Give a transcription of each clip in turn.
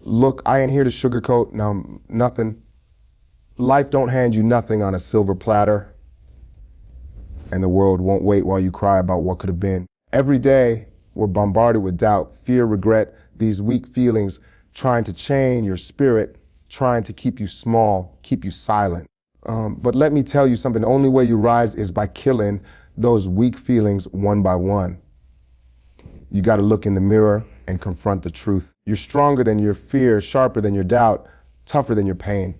Look, I ain't here to sugarcoat, no, nothing. Life don't hand you nothing on a silver platter, and the world won't wait while you cry about what could have been. Every day, we're bombarded with doubt, fear, regret, these weak feelings trying to chain your spirit, trying to keep you small, keep you silent. But let me tell you something, the only way you rise is by killing those weak feelings one by one. You got to look in the mirror and confront the truth. You're stronger than your fear, sharper than your doubt, tougher than your pain.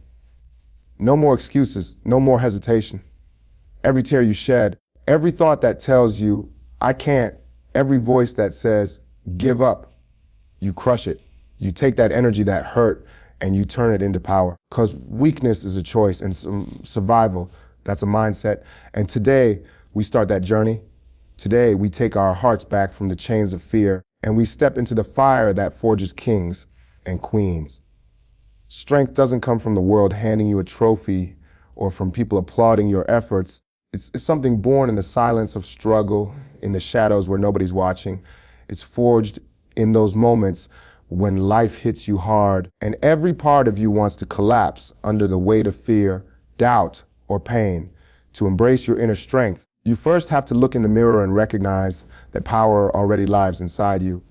No more excuses, no more hesitation. Every tear you shed, every thought that tells you, I can't, every voice that says, give up, you crush it. You take that energy, that hurt, and you turn it into power. Because weakness is a choice, and survival, that's a mindset. And today, we start that journey. Today, we take our hearts back from the chains of fear, and we step into the fire that forges kings and queens. Strength doesn't come from the world handing you a trophy or from people applauding your efforts. It's something born in the silence of struggle, in the shadows where nobody's watching. It's forged in those moments when life hits you hard and every part of you wants to collapse under the weight of fear, doubt, or pain. To embrace your inner strength, you first have to look in the mirror and recognize that power already lives inside you.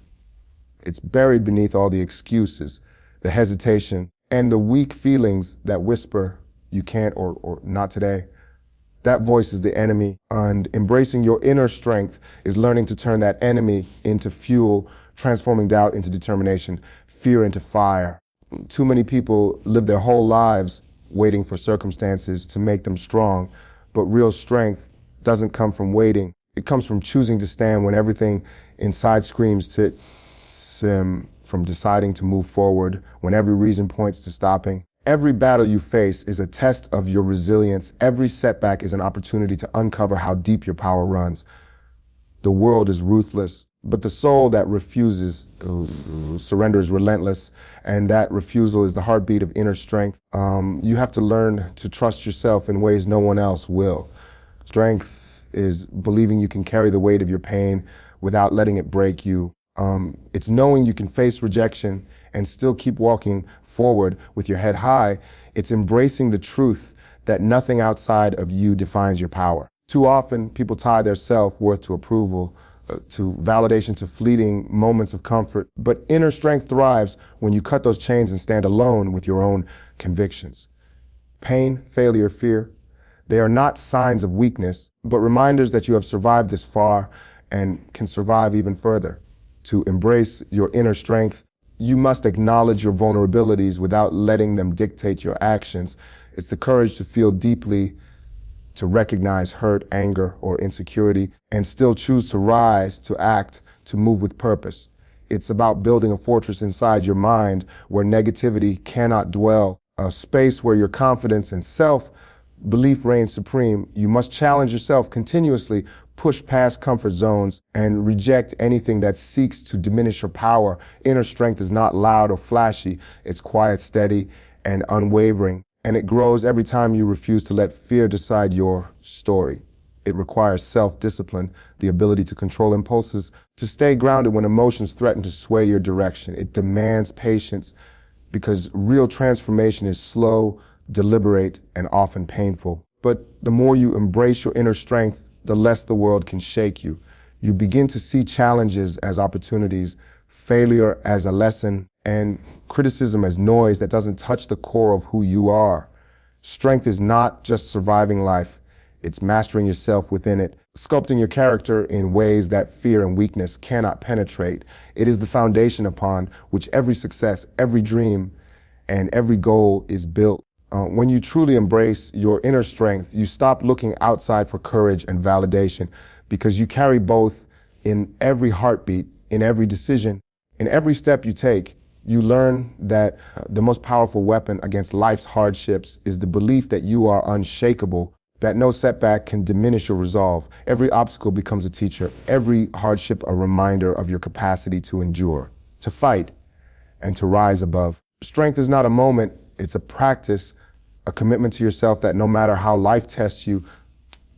It's buried beneath all the excuses, the hesitation, and the weak feelings that whisper, you can't or not today. That voice is the enemy, and embracing your inner strength is learning to turn that enemy into fuel, transforming doubt into determination, fear into fire. Too many people live their whole lives waiting for circumstances to make them strong, but real strength doesn't come from waiting. It comes from choosing to stand when everything inside screams to from deciding to move forward, when every reason points to stopping. Every battle you face is a test of your resilience. Every setback is an opportunity to uncover how deep your power runs. The world is ruthless, but the soul that refuses surrender is relentless, and that refusal is the heartbeat of inner strength. You have to learn to trust yourself in ways no one else will. Strength is believing you can carry the weight of your pain without letting it break you. It's knowing you can face rejection and still keep walking forward with your head high. It's embracing the truth that nothing outside of you defines your power. Too often, people tie their self-worth to approval, to validation, to fleeting moments of comfort. But inner strength thrives when you cut those chains and stand alone with your own convictions. Pain, failure, fear, they are not signs of weakness, but reminders that you have survived this far and can survive even further. To embrace your inner strength, you must acknowledge your vulnerabilities without letting them dictate your actions. It's the courage to feel deeply, to recognize hurt, anger, or insecurity, and still choose to rise, to act, to move with purpose. It's about building a fortress inside your mind where negativity cannot dwell, a space where your confidence and self-belief reigns supreme. You must challenge yourself continuously, push past comfort zones, and reject anything that seeks to diminish your power. Inner strength is not loud or flashy. It's quiet, steady, and unwavering. And it grows every time you refuse to let fear decide your story. It requires self-discipline, the ability to control impulses, to stay grounded when emotions threaten to sway your direction. It demands patience because real transformation is slow, deliberate, and often painful. But the more you embrace your inner strength, the less the world can shake you. You begin to see challenges as opportunities, failure as a lesson, and criticism as noise that doesn't touch the core of who you are. Strength is not just surviving life, it's mastering yourself within it, sculpting your character in ways that fear and weakness cannot penetrate. It is the foundation upon which every success, every dream, and every goal is built. When you truly embrace your inner strength, you stop looking outside for courage and validation because you carry both in every heartbeat, in every decision, in every step you take. You learn that the most powerful weapon against life's hardships is the belief that you are unshakable, that no setback can diminish your resolve. Every obstacle becomes a teacher, every hardship a reminder of your capacity to endure, to fight, and to rise above. Strength is not a moment, it's a practice, a commitment to yourself that no matter how life tests you,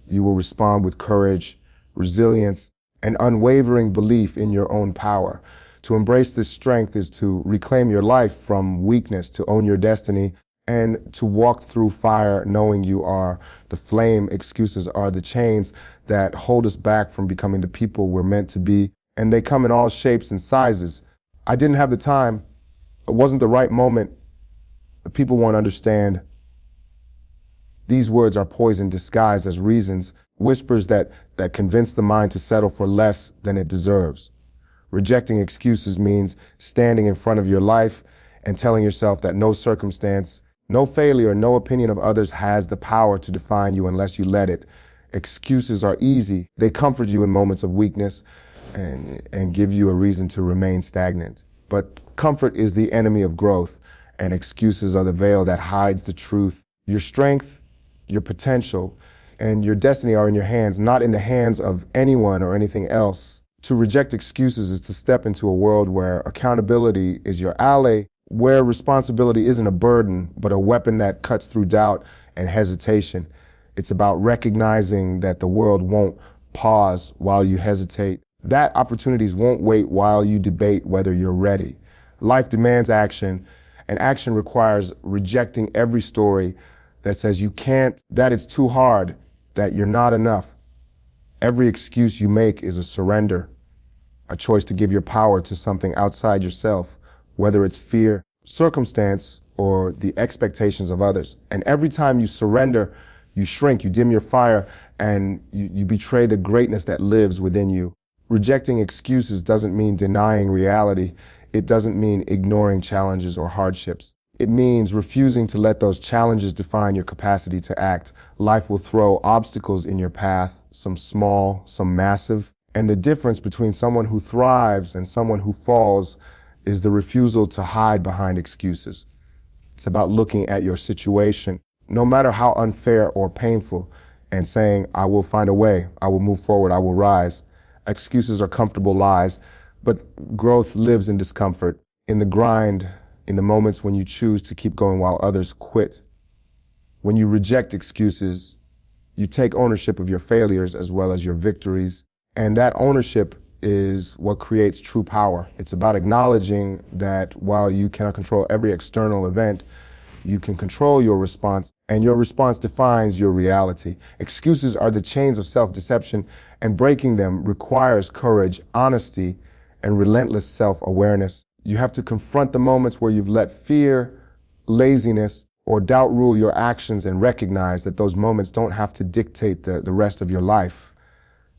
you will respond with courage, resilience, and unwavering belief in your own power. To embrace this strength is to reclaim your life from weakness, to own your destiny, and to walk through fire knowing you are the flame. Excuses are the chains that hold us back from becoming the people we're meant to be, and they come in all shapes and sizes. I didn't have the time. It wasn't the right moment. People won't understand. These words are poison disguised as reasons, whispers that convince the mind to settle for less than it deserves. Rejecting excuses means standing in front of your life and telling yourself that no circumstance, no failure, no opinion of others has the power to define you unless you let it. Excuses are easy. They comfort you in moments of weakness and give you a reason to remain stagnant. But comfort is the enemy of growth, and excuses are the veil that hides the truth. Your strength, your potential, and your destiny are in your hands, not in the hands of anyone or anything else. To reject excuses is to step into a world where accountability is your ally, where responsibility isn't a burden, but a weapon that cuts through doubt and hesitation. It's about recognizing that the world won't pause while you hesitate, that opportunities won't wait while you debate whether you're ready. Life demands action, and action requires rejecting every story that says you can't, that it's too hard, that you're not enough. Every excuse you make is a surrender, a choice to give your power to something outside yourself, whether it's fear, circumstance, or the expectations of others. And every time you surrender, you shrink, you dim your fire, and you betray the greatness that lives within you. Rejecting excuses doesn't mean denying reality. It doesn't mean ignoring challenges or hardships. It means refusing to let those challenges define your capacity to act. Life will throw obstacles in your path, some small, some massive. And the difference between someone who thrives and someone who falls is the refusal to hide behind excuses. It's about looking at your situation, no matter how unfair or painful, and saying, I will find a way, I will move forward, I will rise. Excuses are comfortable lies, but growth lives in discomfort, in the grind, in the moments when you choose to keep going while others quit. When you reject excuses, you take ownership of your failures as well as your victories. And that ownership is what creates true power. It's about acknowledging that while you cannot control every external event, you can control your response, and your response defines your reality. Excuses are the chains of self-deception, and breaking them requires courage, honesty, and relentless self-awareness. You have to confront the moments where you've let fear, laziness, or doubt rule your actions and recognize that those moments don't have to dictate the rest of your life.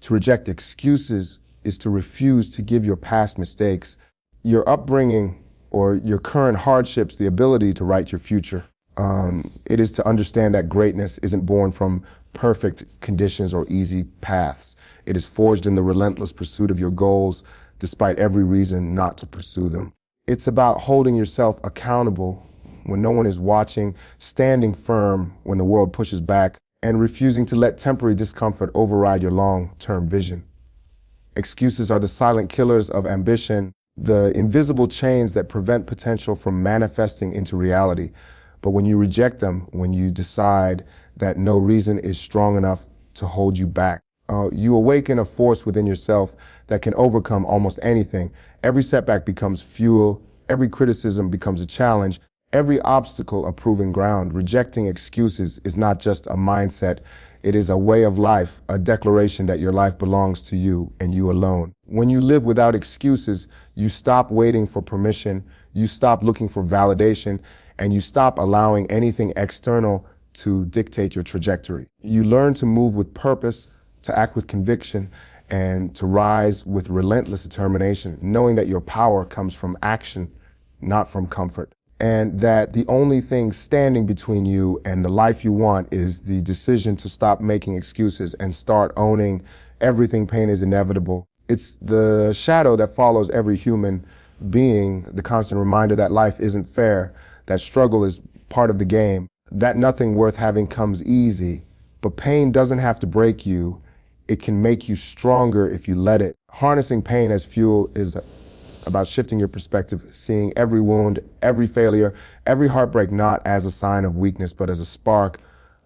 To reject excuses is to refuse to give your past mistakes, your upbringing, or your current hardships the ability to write your future. It is to understand that greatness isn't born from perfect conditions or easy paths. It is forged in the relentless pursuit of your goals, despite every reason not to pursue them. It's about holding yourself accountable when no one is watching, standing firm when the world pushes back, and refusing to let temporary discomfort override your long-term vision. Excuses are the silent killers of ambition, the invisible chains that prevent potential from manifesting into reality. But when you reject them, when you decide that no reason is strong enough to hold you back, you awaken a force within yourself that can overcome almost anything. Every setback becomes fuel, every criticism becomes a challenge, every obstacle a proving ground. Rejecting excuses is not just a mindset, it is a way of life, a declaration that your life belongs to you and you alone. When you live without excuses, you stop waiting for permission, you stop looking for validation, and you stop allowing anything external to dictate your trajectory. You learn to move with purpose, to act with conviction, and to rise with relentless determination, knowing that your power comes from action, not from comfort. And that the only thing standing between you and the life you want is the decision to stop making excuses and start owning everything. Pain is inevitable. It's the shadow that follows every human being, the constant reminder that life isn't fair, that struggle is part of the game, that nothing worth having comes easy. But pain doesn't have to break you. It can make you stronger if you let it. Harnessing pain as fuel is about shifting your perspective, seeing every wound, every failure, every heartbreak not as a sign of weakness, but as a spark,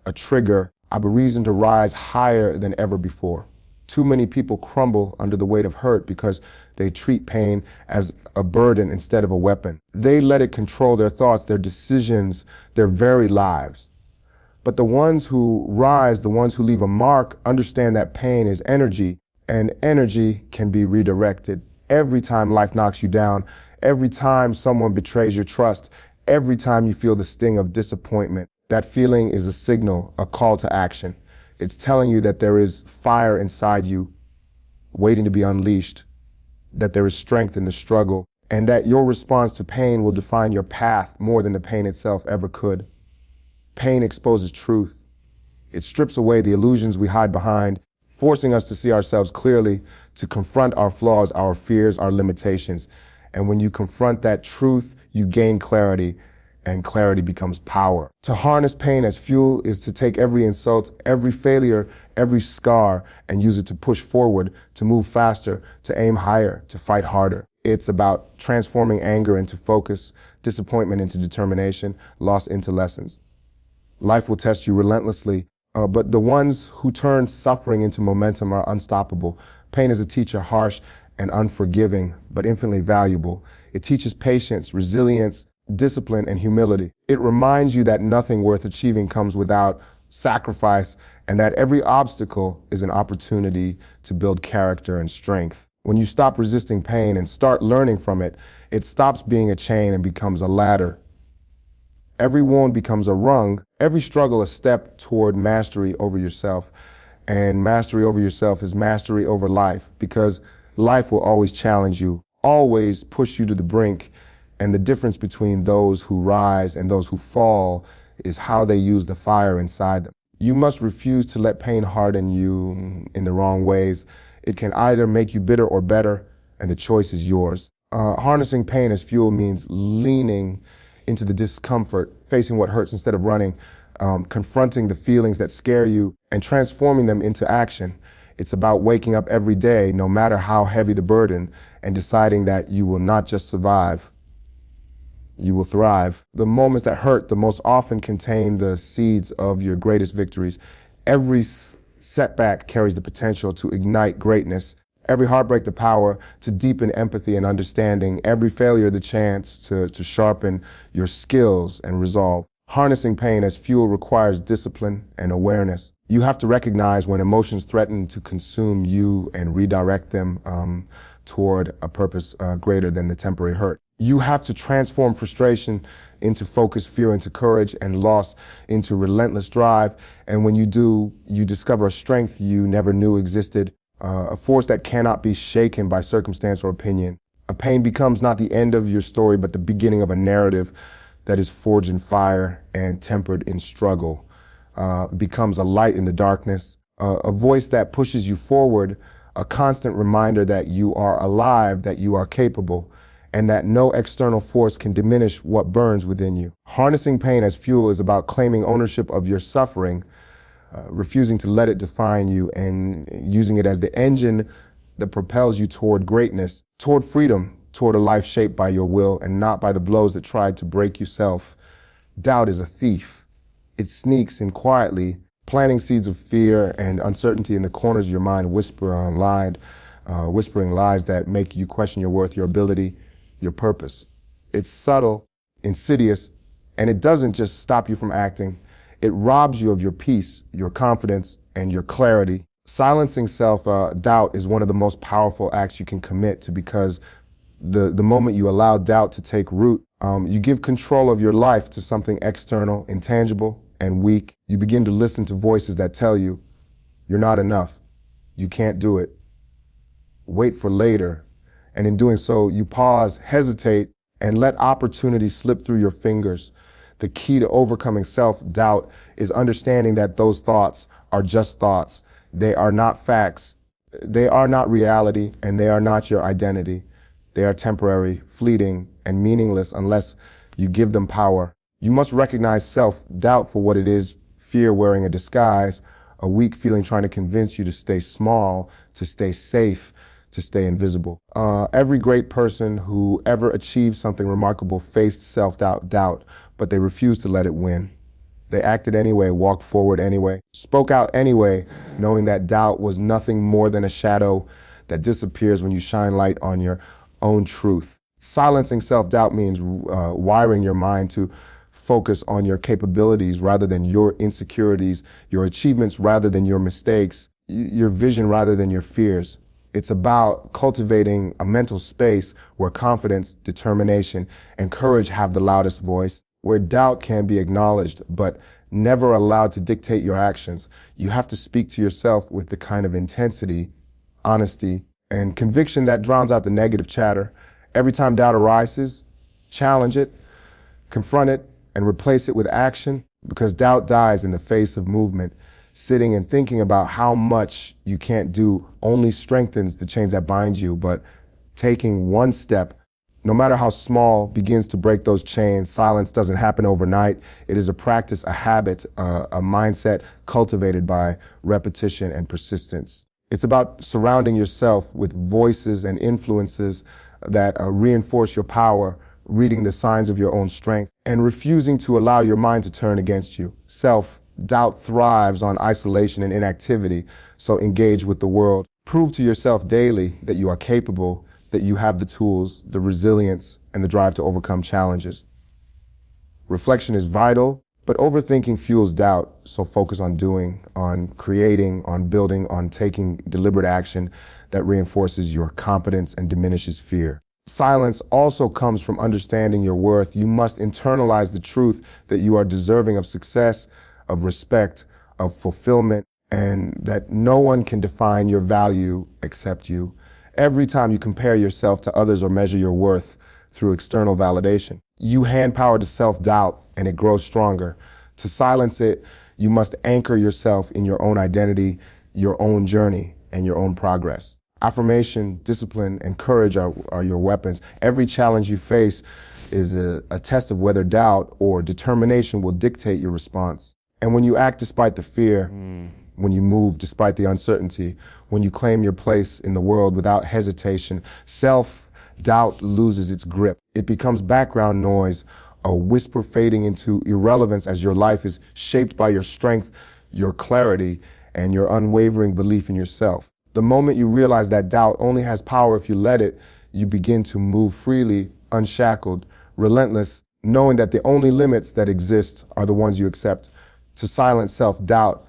a trigger, a reason to rise higher than ever before. Too many people crumble under the weight of hurt because they treat pain as a burden instead of a weapon. They let it control their thoughts, their decisions, their very lives. But the ones who rise, the ones who leave a mark, understand that pain is energy, and energy can be redirected. Every time life knocks you down, every time someone betrays your trust, every time you feel the sting of disappointment, that feeling is a signal, a call to action. It's telling you that there is fire inside you waiting to be unleashed, that there is strength in the struggle, and that your response to pain will define your path more than the pain itself ever could. Pain exposes truth. It strips away the illusions we hide behind, forcing us to see ourselves clearly, to confront our flaws, our fears, our limitations. And when you confront that truth, you gain clarity, and clarity becomes power. To harness pain as fuel is to take every insult, every failure, every scar, and use it to push forward, to move faster, to aim higher, to fight harder. It's about transforming anger into focus, disappointment into determination, loss into lessons. Life will test you relentlessly, but the ones who turn suffering into momentum are unstoppable. Pain is a teacher, harsh and unforgiving, but infinitely valuable. It teaches patience, resilience, discipline, and humility. It reminds you that nothing worth achieving comes without sacrifice, and that every obstacle is an opportunity to build character and strength. When you stop resisting pain and start learning from it, it stops being a chain and becomes a ladder. Every wound becomes a rung, every struggle a step toward mastery over yourself. And mastery over yourself is mastery over life, because life will always challenge you, always push you to the brink. And the difference between those who rise and those who fall is how they use the fire inside them. You must refuse to let pain harden you in the wrong ways. It can either make you bitter or better, and the choice is yours. Harnessing pain as fuel means leaning into the discomfort, facing what hurts instead of running, confronting the feelings that scare you, and transforming them into action. It's about waking up every day, no matter how heavy the burden, and deciding that you will not just survive, you will thrive. The moments that hurt the most often contain the seeds of your greatest victories. Every setback carries the potential to ignite greatness. Every heartbreak the power to deepen empathy and understanding. Every failure the chance to sharpen your skills and resolve. Harnessing pain as fuel requires discipline and awareness. You have to recognize when emotions threaten to consume you and redirect them toward a purpose greater than the temporary hurt. You have to transform frustration into focus, fear into courage, and loss into relentless drive. And when you do, you discover a strength you never knew existed, a force that cannot be shaken by circumstance or opinion. A pain becomes not the end of your story, but the beginning of a narrative that is forged in fire and tempered in struggle. Becomes a light in the darkness, a voice that pushes you forward, a constant reminder that you are alive, that you are capable, and that no external force can diminish what burns within you. Harnessing pain as fuel is about claiming ownership of your suffering, refusing to let it define you, and using it as the engine that propels you toward greatness, toward freedom, toward a life shaped by your will and not by the blows that tried to break yourself. Doubt is a thief. It sneaks in quietly, planting seeds of fear and uncertainty in the corners of your mind, whispering lies that make you question your worth, your ability, your purpose. It's subtle, insidious, and it doesn't just stop you from acting. It robs you of your peace, your confidence, and your clarity. Silencing self-doubt is one of the most powerful acts you can commit to, because the moment you allow doubt to take root, you give control of your life to something external, intangible, and weak. You begin to listen to voices that tell you, you're not enough, you can't do it, wait for later. And in doing so, you pause, hesitate, and let opportunity slip through your fingers. The key to overcoming self-doubt is understanding that those thoughts are just thoughts. They are not facts. They are not reality, and they are not your identity. They are temporary, fleeting, and meaningless unless you give them power. You must recognize self-doubt for what it is: fear wearing a disguise, a weak feeling trying to convince you to stay small, to stay safe, to stay invisible. Every great person who ever achieved something remarkable faced self-doubt, but they refused to let it win. They acted anyway, walked forward anyway, spoke out anyway, knowing that doubt was nothing more than a shadow that disappears when you shine light on your own truth. Silencing self-doubt means wiring your mind to focus on your capabilities rather than your insecurities, your achievements rather than your mistakes, your vision rather than your fears. It's about cultivating a mental space where confidence, determination, and courage have the loudest voice, where doubt can be acknowledged but never allowed to dictate your actions. You have to speak to yourself with the kind of intensity, honesty, and conviction that drowns out the negative chatter. Every time doubt arises, challenge it, confront it, and replace it with action, because doubt dies in the face of movement. Sitting and thinking about how much you can't do only strengthens the chains that bind you, but taking one step, no matter how small, begins to break those chains. Silence doesn't happen overnight. It is a practice, a habit, a mindset cultivated by repetition and persistence. It's about surrounding yourself with voices and influences that reinforce your power, reading the signs of your own strength, and refusing to allow your mind to turn against you. Self-doubt thrives on isolation and inactivity, so engage with the world. Prove to yourself daily that you are capable, that you have the tools, the resilience, and the drive to overcome challenges. Reflection is vital, but overthinking fuels doubt, so focus on doing, on creating, on building, on taking deliberate action that reinforces your competence and diminishes fear. Silence also comes from understanding your worth. You must internalize the truth that you are deserving of success, of respect, of fulfillment, and that no one can define your value except you. Every time you compare yourself to others or measure your worth through external validation, you hand power to self-doubt and it grows stronger. To silence it, you must anchor yourself in your own identity, your own journey, and your own progress. Affirmation, discipline, and courage are your weapons. Every challenge you face is a test of whether doubt or determination will dictate your response. And when you act despite the fear, when you move despite the uncertainty, when you claim your place in the world without hesitation, self-doubt loses its grip. It becomes background noise, a whisper fading into irrelevance as your life is shaped by your strength, your clarity, and your unwavering belief in yourself. The moment you realize that doubt only has power if you let it, you begin to move freely, unshackled, relentless, knowing that the only limits that exist are the ones you accept. To silence self-doubt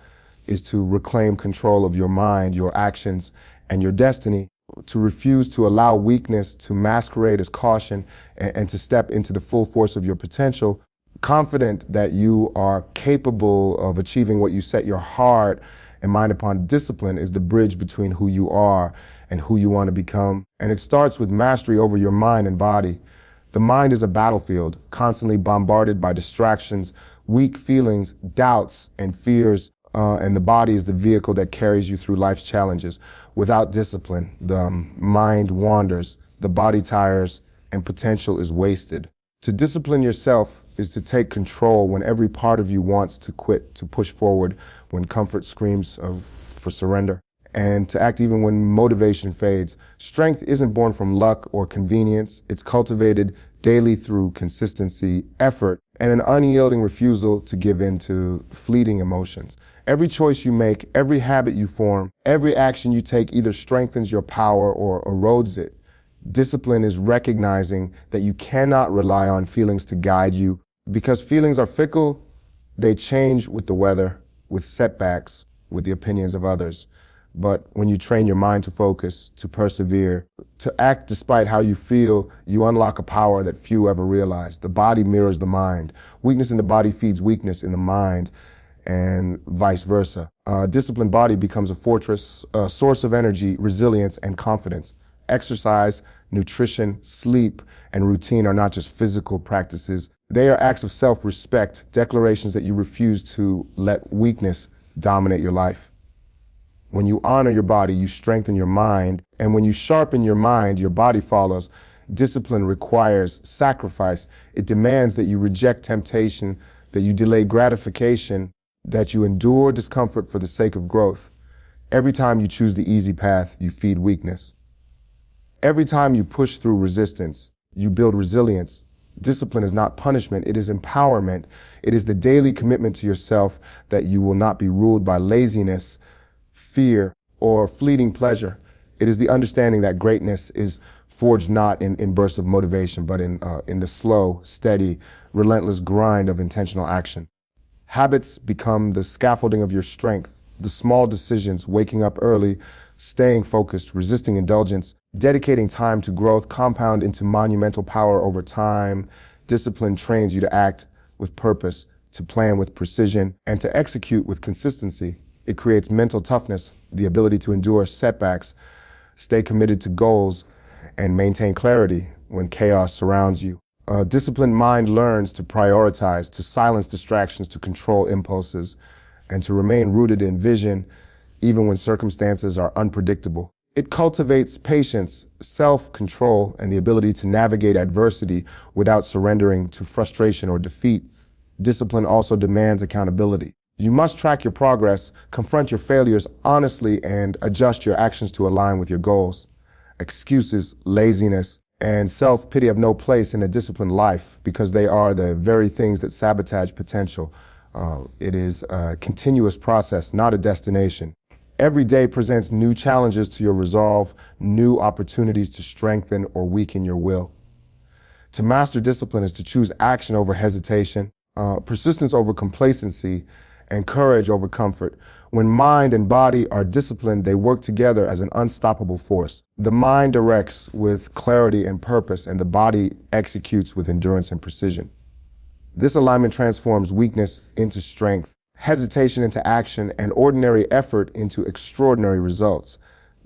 is to reclaim control of your mind, your actions, and your destiny, to refuse to allow weakness to masquerade as caution, and to step into the full force of your potential, confident that you are capable of achieving what you set your heart and mind upon. Discipline is the bridge between who you are and who you want to become. And it starts with mastery over your mind and body. The mind is a battlefield, constantly bombarded by distractions, weak feelings, doubts, and fears, and the body is the vehicle that carries you through life's challenges. Without discipline, the mind wanders, the body tires, and potential is wasted. To discipline yourself is to take control when every part of you wants to quit, to push forward when comfort screams for surrender, and to act even when motivation fades. Strength isn't born from luck or convenience. It's cultivated daily through consistency, effort, and an unyielding refusal to give in to fleeting emotions. Every choice you make, every habit you form, every action you take either strengthens your power or erodes it. Discipline is recognizing that you cannot rely on feelings to guide you, because feelings are fickle. They change with the weather, with setbacks, with the opinions of others. But when you train your mind to focus, to persevere, to act despite how you feel, you unlock a power that few ever realize. The body mirrors the mind. Weakness in the body feeds weakness in the mind, and vice versa. A disciplined body becomes a fortress, a source of energy, resilience, and confidence. Exercise, nutrition, sleep, and routine are not just physical practices. They are acts of self-respect, declarations that you refuse to let weakness dominate your life. When you honor your body, you strengthen your mind, and when you sharpen your mind, your body follows. Discipline requires sacrifice. It demands that you reject temptation, that you delay gratification, that you endure discomfort for the sake of growth. Every time you choose the easy path, you feed weakness. Every time you push through resistance, you build resilience. Discipline is not punishment, it is empowerment. It is the daily commitment to yourself that you will not be ruled by laziness, fear, or fleeting pleasure. It is the understanding that greatness is forged not in bursts of motivation, but in the slow, steady, relentless grind of intentional action. Habits become the scaffolding of your strength. The small decisions, waking up early, staying focused, resisting indulgence, dedicating time to growth, compound into monumental power over time. Discipline trains you to act with purpose, to plan with precision, and to execute with consistency. It creates mental toughness, the ability to endure setbacks, stay committed to goals, and maintain clarity when chaos surrounds you. A disciplined mind learns to prioritize, to silence distractions, to control impulses, and to remain rooted in vision even when circumstances are unpredictable. It cultivates patience, self-control, and the ability to navigate adversity without surrendering to frustration or defeat. Discipline also demands accountability. You must track your progress, confront your failures honestly, and adjust your actions to align with your goals. Excuses, laziness, and self-pity have no place in a disciplined life because they are the very things that sabotage potential. It is a continuous process, not a destination. Every day presents new challenges to your resolve, new opportunities to strengthen or weaken your will. To master discipline is to choose action over hesitation, persistence over complacency, and courage over comfort. When mind and body are disciplined, they work together as an unstoppable force. The mind directs with clarity and purpose, and the body executes with endurance and precision. This alignment transforms weakness into strength, hesitation into action, and ordinary effort into extraordinary results.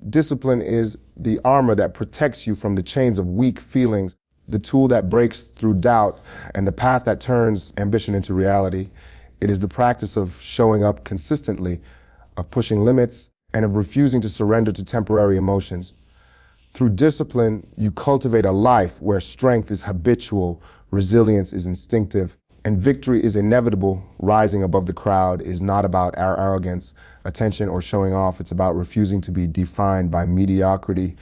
Discipline is the armor that protects you from the chains of weak feelings, the tool that breaks through doubt, and the path that turns ambition into reality. It is the practice of showing up consistently, of pushing limits, and of refusing to surrender to temporary emotions. Through discipline, you cultivate a life where strength is habitual, resilience is instinctive, and victory is inevitable. Rising above the crowd is not about our arrogance, attention, or showing off. It's about refusing to be defined by mediocrity,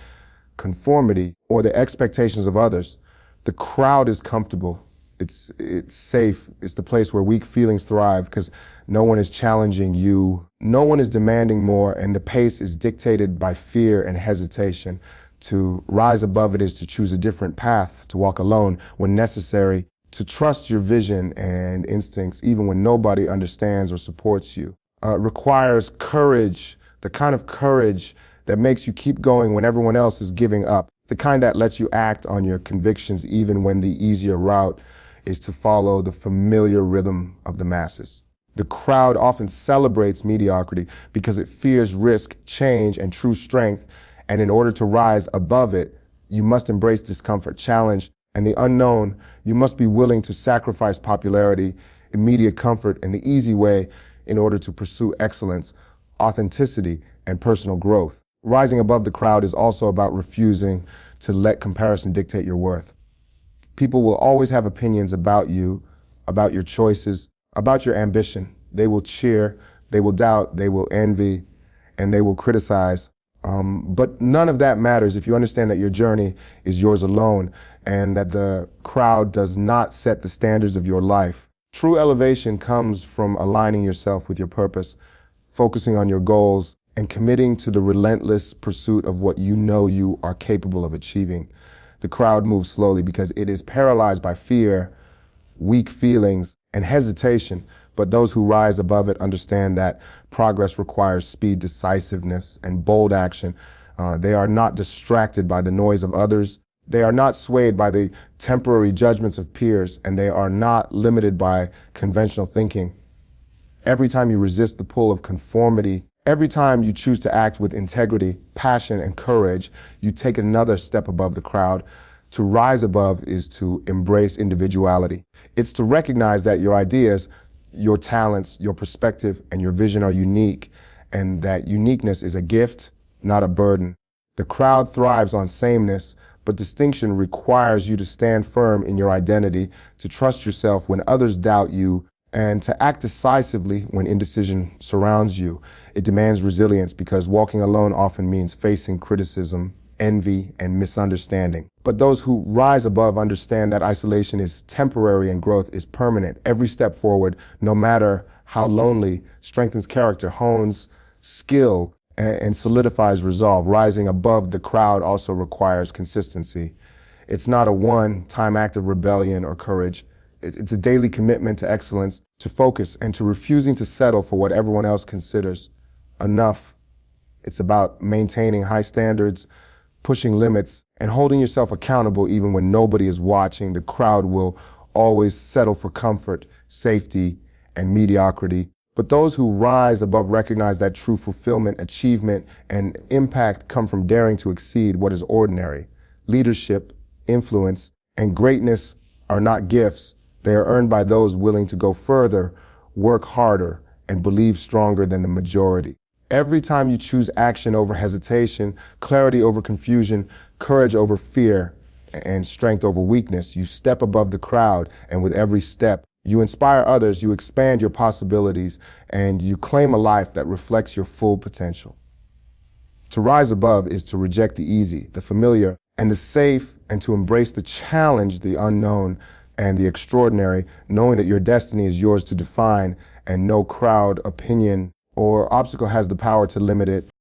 conformity, or the expectations of others. The crowd is comfortable. It's safe. It's the place where weak feelings thrive because no one is challenging you. No one is demanding more, and the pace is dictated by fear and hesitation. To rise above it is to choose a different path, to walk alone when necessary, to trust your vision and instincts even when nobody understands or supports you. Requires courage, the kind of courage that makes you keep going when everyone else is giving up, the kind that lets you act on your convictions even when the easier route is to follow the familiar rhythm of the masses. The crowd often celebrates mediocrity because it fears risk, change, and true strength, and in order to rise above it, you must embrace discomfort, challenge, and the unknown. You must be willing to sacrifice popularity, immediate comfort, and the easy way in order to pursue excellence, authenticity, and personal growth. Rising above the crowd is also about refusing to let comparison dictate your worth. People will always have opinions about you, about your choices, about your ambition. They will cheer, they will doubt, they will envy, and they will criticize. But none of that matters if you understand that your journey is yours alone and that the crowd does not set the standards of your life. True elevation comes from aligning yourself with your purpose, focusing on your goals, and committing to the relentless pursuit of what you know you are capable of achieving. The crowd moves slowly because it is paralyzed by fear, weak feelings, and hesitation. But those who rise above it understand that progress requires speed, decisiveness, and bold action. They are not distracted by the noise of others. They are not swayed by the temporary judgments of peers, and they are not limited by conventional thinking. Every time you resist the pull of conformity, every time you choose to act with integrity, passion, and courage, you take another step above the crowd. To rise above is to embrace individuality. It's to recognize that your ideas, your talents, your perspective, and your vision are unique, and that uniqueness is a gift, not a burden. The crowd thrives on sameness, but distinction requires you to stand firm in your identity, to trust yourself when others doubt you, and to act decisively when indecision surrounds you. It demands resilience because walking alone often means facing criticism, envy, and misunderstanding. But those who rise above understand that isolation is temporary and growth is permanent. Every step forward, no matter how lonely, strengthens character, hones skill, and solidifies resolve. Rising above the crowd also requires consistency. It's not a one-time act of rebellion or courage. It's a daily commitment to excellence, to focus, and to refusing to settle for what everyone else considers enough. It's about maintaining high standards, pushing limits, and holding yourself accountable even when nobody is watching. The crowd will always settle for comfort, safety, and mediocrity. But those who rise above recognize that true fulfillment, achievement, and impact come from daring to exceed what is ordinary. Leadership, influence, and greatness are not gifts. They are earned by those willing to go further, work harder, and believe stronger than the majority. Every time you choose action over hesitation, clarity over confusion, courage over fear, and strength over weakness, you step above the crowd, and with every step, you inspire others, you expand your possibilities, and you claim a life that reflects your full potential. To rise above is to reject the easy, the familiar, and the safe, and to embrace the challenge, the unknown, and the extraordinary, knowing that your destiny is yours to define, and no crowd, opinion, or obstacle has the power to limit it.